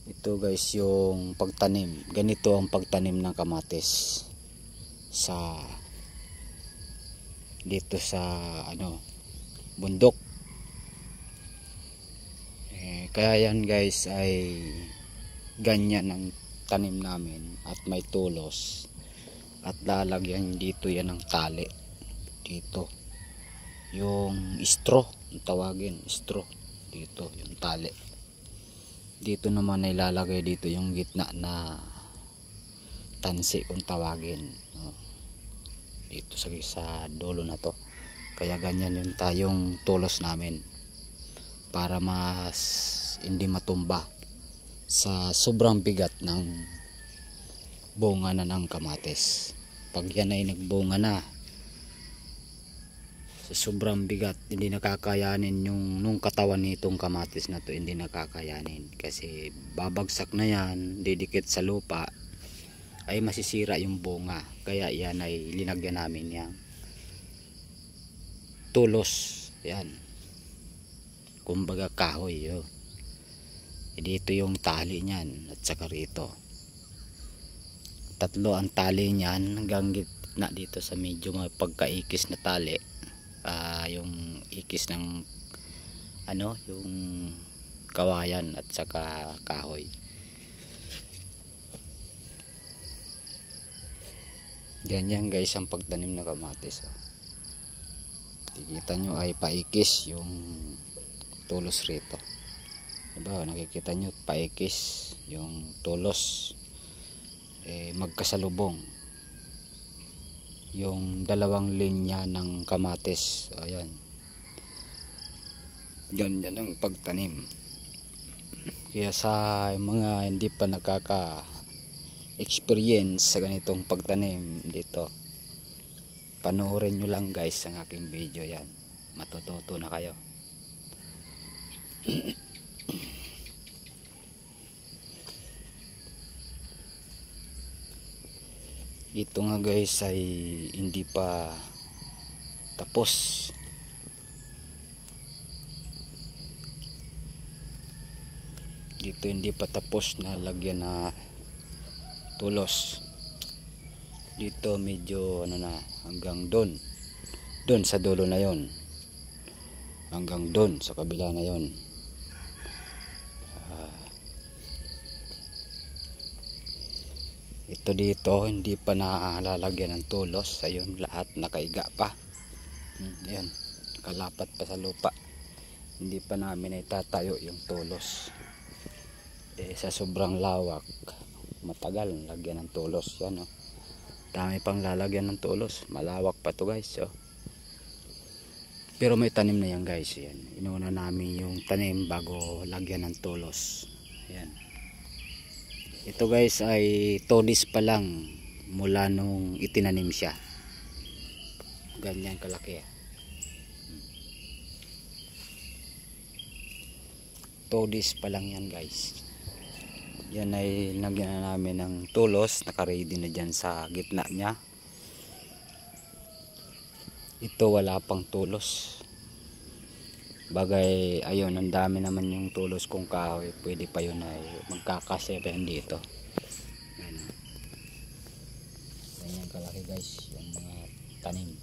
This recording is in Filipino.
Ito guys yung pagtanim. Ganito ang pagtanim ng kamatis sa dito sa bundok. Kaya yan guys ay ganyan ang tanim namin at may tulos at lalagyan dito yan ng tali dito, yung straw yung tawagin, straw dito yung tali. Dito naman ay lalagay dito yung gitna na tansi kung tawagin, dito sa dulo na to. Kaya ganyan yung tayong tulos namin para mas hindi matumba sa sobrang bigat ng bunga na ng kamatis. Pag yan ay nagbunga na sa sobrang bigat, hindi nakakayanin nung katawan nitong kamatis na to, hindi nakakayanin kasi babagsak na yan, didikit sa lupa, ay masisira yung bunga. Kaya yan ay linagyan namin yang tulos, yan kumbaga kahoy dito yung tali niyan at saka rito tatlo ang tali niyan hanggang gitna dito sa medyo pagkaikis na tali, yung ikis ng yung kawayan at saka kahoy. Ganyan guys ang pagtanim ng kamatis. Nakikita nyo ay paikis yung tulos rito, diba? Nakikita nyo paikis yung tulos, magkasalubong yung dalawang linya ng kamatis. Ayan, ganyan ang pagtanim. Kaya sa mga hindi pa experience sa ganitong pagtanim dito, panoorin nyo lang guys ang aking video, yan matututo na kayo. Ito nga guys ay hindi pa tapos. Dito hindi pa tapos na lagyan na tulos. Dito medyo hanggang doon sa dulo na yon, hanggang doon sa kabila na yon. Ito dito hindi pa nalalagyan ng tulos. Ayun, lahat nakaiga pa. Ayan, kalapat pa sa lupa. Hindi pa namin itatayo yung tulos. Sa sobrang lawak, matagal lagyan ng tulos. Yan, dami pang lalagyan ng tulos. Malawak pa to guys. Pero may tanim na yan guys. Yan, inuna namin yung tanim bago lagyan ng tulos. Yan. Ito guys ay 2 days pa lang mula nung itinanim siya. Ganyan kalaki. 2 days pa lang yan guys. Yan ay lagyan na namin ng tulos, naka-ready na dyan sa gitna nya. Ito wala pang tulos. Bagay ayun, ang dami naman yung tulos kung kahoy, pwede pa yun ay magkakasya pa yun dito. Ganyan kalaki guys yung mga tanim.